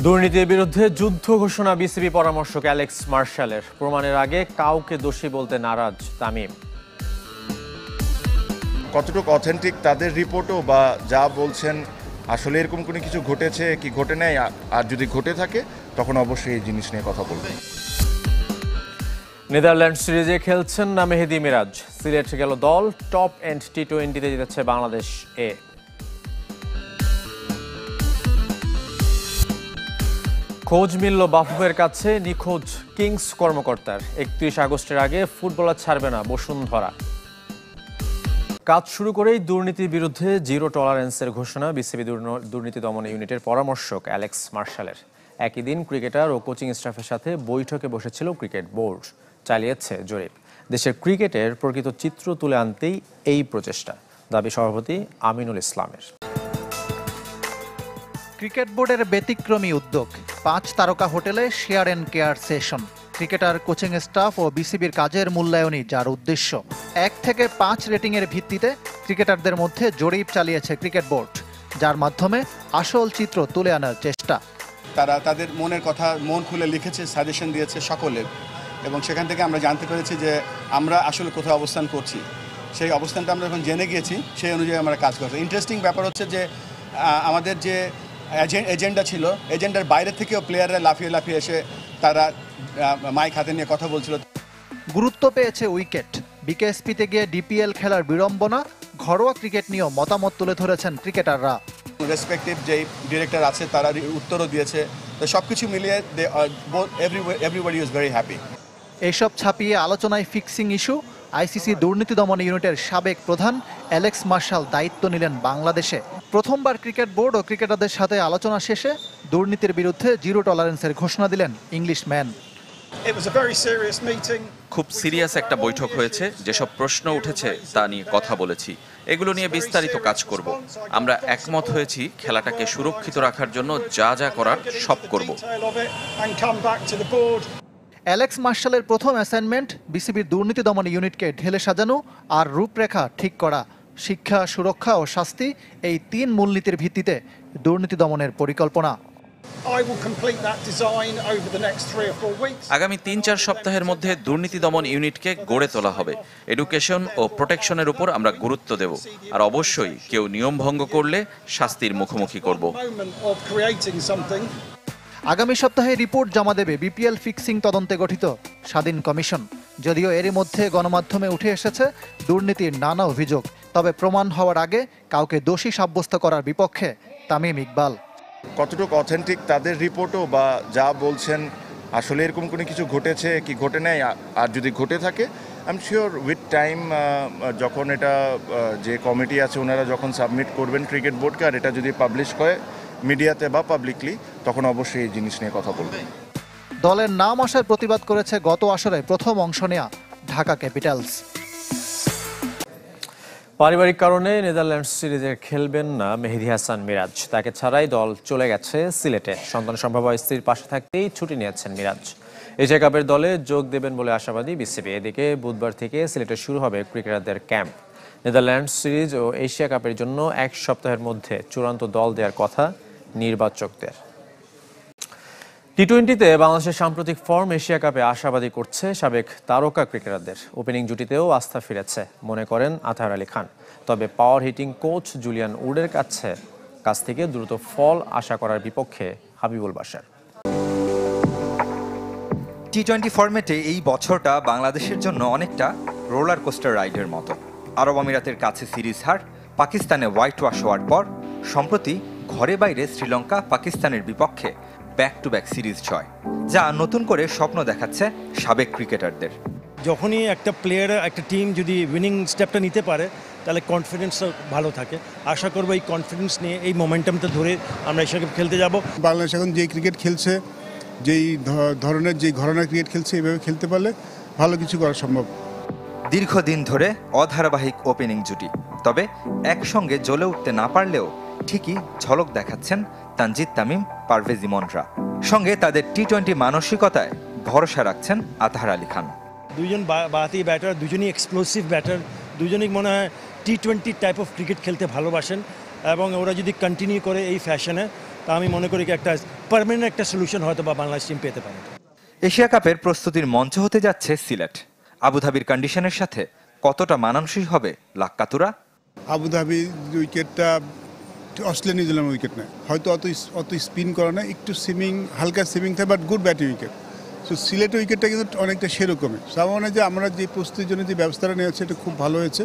দুর্নীতির বিরুদ্ধে যুদ্ধ ঘোষণা বিসিবি পরামর্শক অ্যালেক্স মার্শালের। প্রমাণের আগে কাউকে দোষী বলতে নারাজ তামিম। কতটুকু অথেন্টিক তাদের রিপোর্টও বা যা বলছেন আসলে এরকম কোনো কিছু ঘটেছে কি ঘটে নাই, আর যদি ঘটে থাকে তখন অবশ্যই এই জিনিস নিয়ে কথা বলবেন। নেদারল্যান্ড সিরিজে খেলছেন না মেহেদী মিরাজ। সিলেট গেল দল, টপ এন্ড টি-20তে জিতেছে বাংলাদেশ এ। খোঁজ মিলল বাফুফের কাছে নিখোঁজ কিংস কর্মকর্তার। 31 আগস্টের আগে ফুটবলার ছাড়বে না বসুন্ধরা। কাজ শুরু করেই দুর্নীতির বিরুদ্ধে জিরো টলারেন্সের ঘোষণা বিসিবি দুর্নীতি দমন ইউনিটের পরামর্শক অ্যালেক্স মার্শালের। একই দিন ক্রিকেটার ও কোচিং স্টাফের সাথে বৈঠকে বসেছিল ক্রিকেট বোর্ড। চালিয়েছে জরিপ। দেশের ক্রিকেটের প্রকৃত চিত্র তুলে আনতেই এই প্রচেষ্টা, দাবি সভাপতি আমিনুল ইসলামের। ক্রিকেট বোর্ডের ব্যতিক্রমী উদ্যোগ, 5 তারকা হোটেলে share and care session. Cricketer, coaching staff ও বিসিবির কাজের মূল্যায়নই যার উদ্দেশ্য। 1 থেকে 5 রেটিংয়ের ভিত্তিতে ক্রিকেটারদের মধ্যে জরিপ চালিয়েছে ক্রিকেট বোর্ড, যার মাধ্যমে আসল চিত্র তুলে আনার চেষ্টা। তারা তাদের মনের কথা মন খুলে লিখেছে, সাজেশন দিয়েছে সকলে, এবং সেখান থেকে আমরা জানতে পেরেছি যে আমরা আসলে কোথাও অবস্থান করছি। সেই অবস্থানটা আমরা যখন জেনে গিয়েছি সেই অনুযায়ী আমরা কাজ করছি। ইন্টারেস্টিং ব্যাপার হচ্ছে যে আমাদের যে এজেন্ডা ছিল, এজেন্ডার বাইরে থেকেও প্লেয়াররা লাফিয়ে লাফিয়ে এসে তারা মাইক হাতে নিয়ে কথা বলছিল। গুরুত্ব পেয়েছে উইকেট। বিকেএসপিতে গিয়ে ডিপিএল খেলার বিড়ম্বনা, ঘরোয়া ক্রিকেট নিয়েও মতামত তুলে ধরেছেন ক্রিকেটাররা। রেসপেক্টিভ যেই ডিরেক্টর আছে তারা উত্তরও দিয়েছে। তো সব কিছু মিলিয়ে এভরিবডি ইজ ভেরি হ্যাপি। এইসব ছাপিয়ে আলোচনায় ফিক্সিং ইস্যু। আইসিসি দুর্নীতি দমন ইউনিটের সাবেক প্রধান অ্যালেক্স মার্শাল দায়িত্ব নিলেন বাংলাদেশে। প্রথমবার ক্রিকেট বোর্ড ও ক্রিকেটারদের সাথে আলোচনা শেষে দুর্নীতির বিরুদ্ধে জিরো টলারেন্সের ঘোষণা দিলেন ইংলিশম্যান। খুব সিরিয়াস একটা বৈঠক হয়েছে। যেসব প্রশ্ন উঠেছে তা নিয়ে কথা বলেছি। এগুলো নিয়ে বিস্তারিত কাজ করব। আমরা একমত হয়েছি খেলাটাকে সুরক্ষিত রাখার জন্য যা যা করার সব করব। অ্যালেক্স মার্শালের প্রথম অ্যাসাইনমেন্ট বিসিবির দুর্নীতি দমন ইউনিটকে ঢেলে সাজানো আর রূপরেখা ঠিক করা। শিক্ষা, সুরক্ষা ও শাস্তি, এই 3 মূলনীতির ভিত্তিতে দুর্নীতি দমনের পরিকল্পনা। আগামী 3-4 সপ্তাহের মধ্যে দুর্নীতি দমন ইউনিটকে গড়ে তোলা হবে। এডুকেশন ও প্রোটেকশনের উপর আমরা গুরুত্ব দেব, আর অবশ্যই কেউ নিয়ম ভঙ্গ করলে শাস্তির মুখোমুখি করব। আগামী সপ্তাহে রিপোর্ট জমা দেবে বিপিএল ফিক্সিং তদন্তে গঠিত স্বাধীন কমিশন। যদিও এরই মধ্যে গণমাধ্যমে উঠে এসেছে দুর্নীতির নানা অভিযোগ, তবে প্রমাণ হওয়ার আগে কাউকে দোষী সাব্যস্ত করার বিপক্ষে তামিম ইকবাল। কতটুকু অথেন্টিক তাদের রিপোর্টও বা যা বলছেন আসলে এরকম কোনো কিছু ঘটেছে কি ঘটে নাই, আর যদি ঘটে থাকে I am sure with time যখন এটা যে কমিটি আছে ওনারা যখন সাবমিট করবেন ক্রিকেট বোর্ডকে, আর এটা যদি পাবলিশ করে মিডিয়াতে বা পাবলিকলি, তখন অবশ্যই এই জিনিস নিয়ে কথা বলবেন। দলের নাম আসার প্রতিবাদ করেছে গত আসরে প্রথম অংশ নেয়া ঢাকা ক্যাপিটালস। পারিবারিক কারণে নেদারল্যান্ড সিরিজে খেলবেন না মেহেদী হাসান মিরাজ। তাকে ছাড়াই দল চলে গেছে সিলেটে। সন্তান সম্ভব স্ত্রীর পাশে থাকতেই ছুটি নিয়েছেন মিরাজ। এশিয়া কাপের দলে যোগ দেবেন বলে আশাবাদী বিসিবি। এদিকে বুধবার থেকে সিলেটে শুরু হবে ক্রিকেটারদের ক্যাম্প। নেদারল্যান্ড সিরিজ ও এশিয়া কাপের জন্য 1 সপ্তাহের মধ্যে চূড়ান্ত দল দেওয়ার কথা নির্বাচকদের। টি-20তে বাংলাদেশের সাম্প্রতিক ফর্ম এশিয়া কাপে আশাবাদী করছে সাবেক তারকা ক্রিকেটারদের। ওপেনিং জুটিতেও আস্থা ফিরেছে মনে করেন আতাহার আলী খান। তবে পাওয়ার হিটিং কোচ জুলিয়ান উডের কাছ থেকে দ্রুত ফল আশা করার বিপক্ষে হাবিবুল বাশার। টি-20 ফরম্যাটে এই বছরটা বাংলাদেশের জন্য অনেকটা রোলার কোস্টার রাইডের মতো। আরব আমিরাতের কাছে সিরিজ হার, পাকিস্তানে হোয়াইট ওয়াশ হওয়ার পর সম্প্রতি ঘরে বাইরে শ্রীলঙ্কা, পাকিস্তানের বিপক্ষে ব্যাক টু ব্যাক সিরিজ জয়, যা নতুন করে স্বপ্ন দেখাচ্ছে সাবেক ক্রিকেটারদের। যখনই একটা প্লেয়ার, একটা টিম যদি উইনিং স্টেপটা নিতে পারে তাহলে কনফিডেন্সটা ভালো থাকে। আশা করবো এই কনফিডেন্স নিয়ে এই মোমেন্টামটা ধরে আমরা এশিয়া কাপ খেলতে যাব। বাংলাদেশ এখন যেই ক্রিকেট খেলছে, যেই ধরনের যেই ঘরানার ক্রিকেট খেলছে, এইভাবে খেলতে পারলে ভালো কিছু করা সম্ভব। দীর্ঘদিন ধরে অধারাবাহিক ওপেনিং জুটি, তবে একসঙ্গে জ্বলে উঠতে না পারলেও ঠিকই ঝলক দেখাচ্ছেন তানজিদ তামিম, পারভেজ ইমনরা। সঙ্গে তাদের টি-20 মানসিকতায় ভরসা রাখছেন আতাহার আলী খান। দুজন বাতি ব্যাটার, দুজনই এক্সপ্লোসিভ ব্যাটার, দুজনই মনে হয় টি-20 টাইপ অফ ক্রিকেট খেলতে ভালোবাসেন, এবং ওরা যদি কন্টিনিউ করে এই ফ্যাশনে তা আমি মনে করি একটা পার্মানেন্ট একটা সলিউশন হয়তো বা বাংলাদেশ টিম পেতে পারে। এশিয়া কাপের প্রস্তুতির মঞ্চ হতে যাচ্ছে সিলেট। আবুধাবির কন্ডিশনের সাথে কতটা মানানসই হবে লাক্কাতুরা? আবুধাবি উইকেটটা অস্ট্রেলিয়া নিউজিল্যান্ড উইকেট নেয়, হয়তো অত স্পিন করে না, একটু সুইমিং, হালকা সুইমিং থাকে, but good batting wicket. So সিলেটের উইকেটটা কিন্তু অনেকটা সেরকমই। আমার মনে হয় যে আমরা যে প্রস্তুতির জন্য যে ব্যবস্থাটা নিয়েছি এটা খুব ভালো হয়েছে।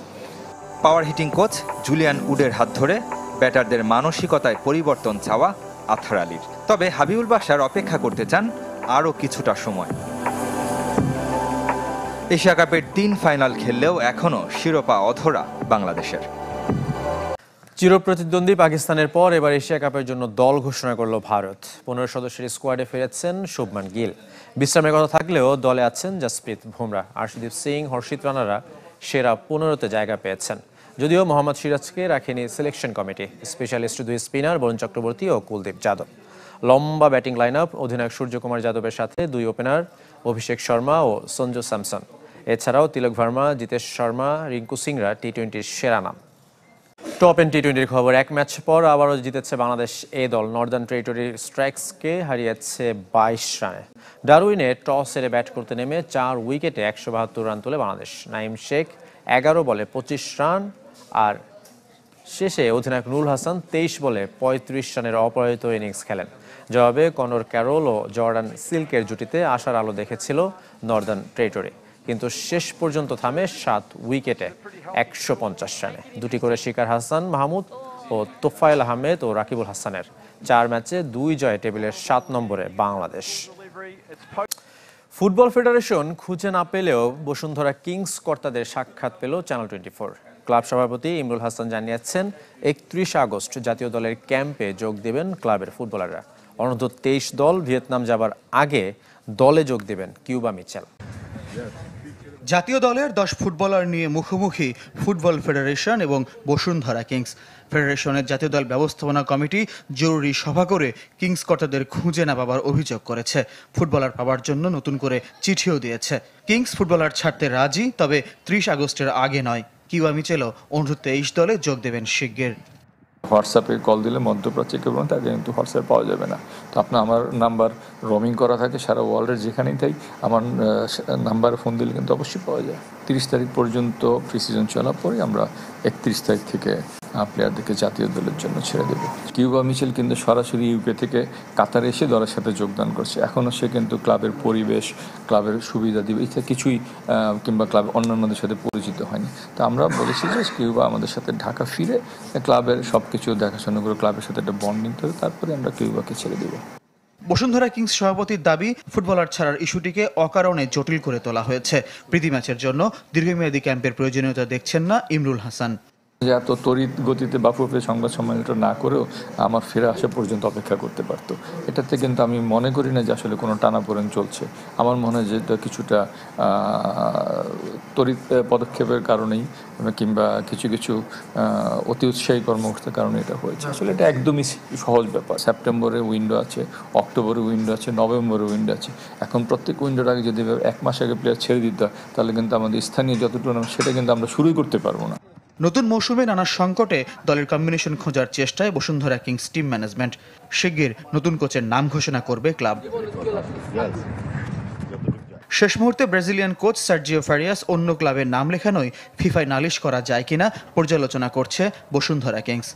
পাওয়ার হিটিং কোচ জুলিয়ান উডের হাত ধরে ব্যাটারদের মানসিকতায় পরিবর্তন চাওয়া আথার আলীর। তবে হাবিবুল বাশার অপেক্ষা করতে চান আরও কিছুটা সময়। এশিয়া কাপের 3 ফাইনাল খেললেও এখনও শিরোপা অধরা বাংলাদেশের। চিরপ্রতিদ্বন্দ্বী পাকিস্তানের পর এবার এশিয়া কাপের জন্য দল ঘোষণা করল ভারত। 15 সদস্যের স্কোয়াডে ফিরেছেন শুভমান গিল। বিশ্রামের কথা থাকলেও দলে আছেন জাসপ্রীত বুমরা, আর্শদীপ সিং, হর্ষিত রানারা সেরা 15তে জায়গা পেয়েছেন। যদিও মোহাম্মদ সিরাজকে রাখেনি selection committee. Specialist 2 spinner Varun Chakravarthy ও কুলদীপ যাদব। লম্বা ব্যাটিং লাইন আপ, অধিনায়ক সূর্যকুমার যাদবের সাথে 2 ওপেনার অভিষেক শর্মা ও সঞ্জু স্যামসন। এছাড়াও তিলক ভার্মা, জিতেশ শর্মা, রিঙ্কু সিংরা টি-20-র সেরা নাম। টপ এন্ড টি-20-র খবর। 1 ম্যাচ পর আবারও জিতেছে বাংলাদেশ এ দল। নর্দার্ন টেরিটরির স্ট্রাইকসকে হারিয়েছে 22 রানে। ডারউইনে টস হেরে ব্যাট করতে নেমে 4 উইকেটে 172 রান তোলে বাংলাদেশ। নাইম শেখ 11 বলে 25 রান, আর শেষে অধিনায়ক নুরুল হাসান 23 বলে 35 রানের অপরাজিত ইনিংস খেলেন। জবাবে কনর ক্যারল ও জর্ডান সিল্কের জুটিতে আশার আলো দেখেছিল নর্দার্ন টেরিটরি, কিন্তু শেষ পর্যন্ত থামে 7 উইকেটে 150 রানে। 2টি করে শিকার হাসান মাহমুদ ও তোফায়েল আহমেদ ও রাকিবুল হাসানের। 4 ম্যাচে 2 জয়ে টেবিলের 7 নম্বরে বাংলাদেশ। ফুটবল ফেডারেশন খুঁজে না পেলেও বসুন্ধরা কিংস কর্তাদের সাক্ষাৎ পেল চ্যানেল 24। ক্লাব সভাপতি ইমরুল হাসান জানিয়েছেন 31 আগস্ট জাতীয় দলের ক্যাম্পে যোগ দেবেন ক্লাবের ফুটবলাররা। অনূর্ধ্ব 23 দল ভিয়েতনাম যাবার আগে দলে যোগ দেবেন কিউবা মিচেল। জাতীয় দলের 10 ফুটবলার নিয়ে মুখোমুখি ফুটবল ফেডারেশন এবং বসুন্ধরা কিংস। ফেডারেশনের জাতীয় দল ব্যবস্থাপনা কমিটি জরুরি সভা করে কিংস কর্তাদের খুঁজে না পাবার অভিযোগ করেছে। ফুটবলার পাওয়ার জন্য নতুন করে চিঠিও দিয়েছে। কিংস ফুটবলার ছাড়তে রাজি, তবে 30 আগস্টের আগে নয়। কিউবা মিচেলও অনূর্ধ্ব 23 দলে যোগ দেবেন শিগগির। হোয়াটসঅ্যাপে কল দিলে মধ্যপ্রাচ্যে কেউ তাকে কিন্তু হোয়াটসঅ্যাপ পাওয়া যাবে না। তো আমার নাম্বার রোমিং করা থাকে সারা ওয়ার্ল্ডের যেখানেই থাকি, আমার নাম্বারে ফোন দিলে কিন্তু অবশ্যই পাওয়া যায়। 30 তারিখ পর্যন্ত প্রি সিজন চলার পরে আমরা 31 তারিখ থেকে প্লেয়ারদেরকে জাতীয় দলের জন্য ছেড়ে দেবো। কিউবা মিচেল কিন্তু সরাসরি ইউকে থেকে কাতারে এসে দলের সাথে যোগদান করছে। এখনও সে কিন্তু ক্লাবের পরিবেশ, ক্লাবের সুবিধা দিবে এটা কিছুই কিংবা ক্লাব অন্যান্যদের সাথে পরিচিত হয়নি। তো আমরা বলেছি যে কিউবা আমাদের সাথে ঢাকা ফিরে ক্লাবের সব কিছু দেখাশোনা করে ক্লাবের সাথে একটা বন্ডিং করে তারপরে আমরা কিউবাকে ছেড়ে দেবো। বসুন্ধরা কিংস সভাপতির দাবি, ফুটবলার ছাড়ার ইস্যুটিকে অকারণে জটিল করে তোলা হয়েছে। প্রীতি ম্যাচের জন্য দীর্ঘমেয়াদী ক্যাম্পের প্রয়োজনীয়তা দেখছেন না ইমরুল হাসান। এত তড়িৎ গতিতে বাফুফে সংবাদ সম্মেলনটা না করেও আমার ফিরে আসা পর্যন্ত অপেক্ষা করতে পারতো। এটাতে কিন্তু আমি মনে করি না যে আসলে কোনো টানাপোড়েন চলছে। আমার মনে হয় যে এটা কিছুটা তড়িৎ পদক্ষেপের কারণেই কিংবা কিছু কিছু অতি উৎসাহী কর্মকর্তার কারণে এটা হয়েছে। আসলে এটা একদমই সহজ ব্যাপার। সেপ্টেম্বরে উইন্ডো আছে, অক্টোবরে উইন্ডো আছে, নভেম্বরে উইন্ডো আছে। এখন প্রত্যেক উইন্ডোর আগে যদি 1 মাস আগে প্লেয়ার ছেড়ে দিতে হয় তাহলে কিন্তু আমাদের স্থানীয় যত টুর্নামেন্ট সেটা কিন্তু আমরা শুরুই করতে পারবো না। নতুন মৌসুমে নানা সংকটে দলের কম্বিনেশন খোঁজার চেষ্টায় বসুন্ধরা কিংস টিম ম্যানেজমেন্ট। শিগগির নতুন কোচের নাম ঘোষণা করবে ক্লাব। শেষ মুহূর্তে ব্রাজিলিয়ান কোচ সার্জিও ফারিয়াস অন্য ক্লাবের নাম লেখানোয় ফিফায় নালিশ করা যায় কিনা পর্যালোচনা করছে বসুন্ধরা কিংস।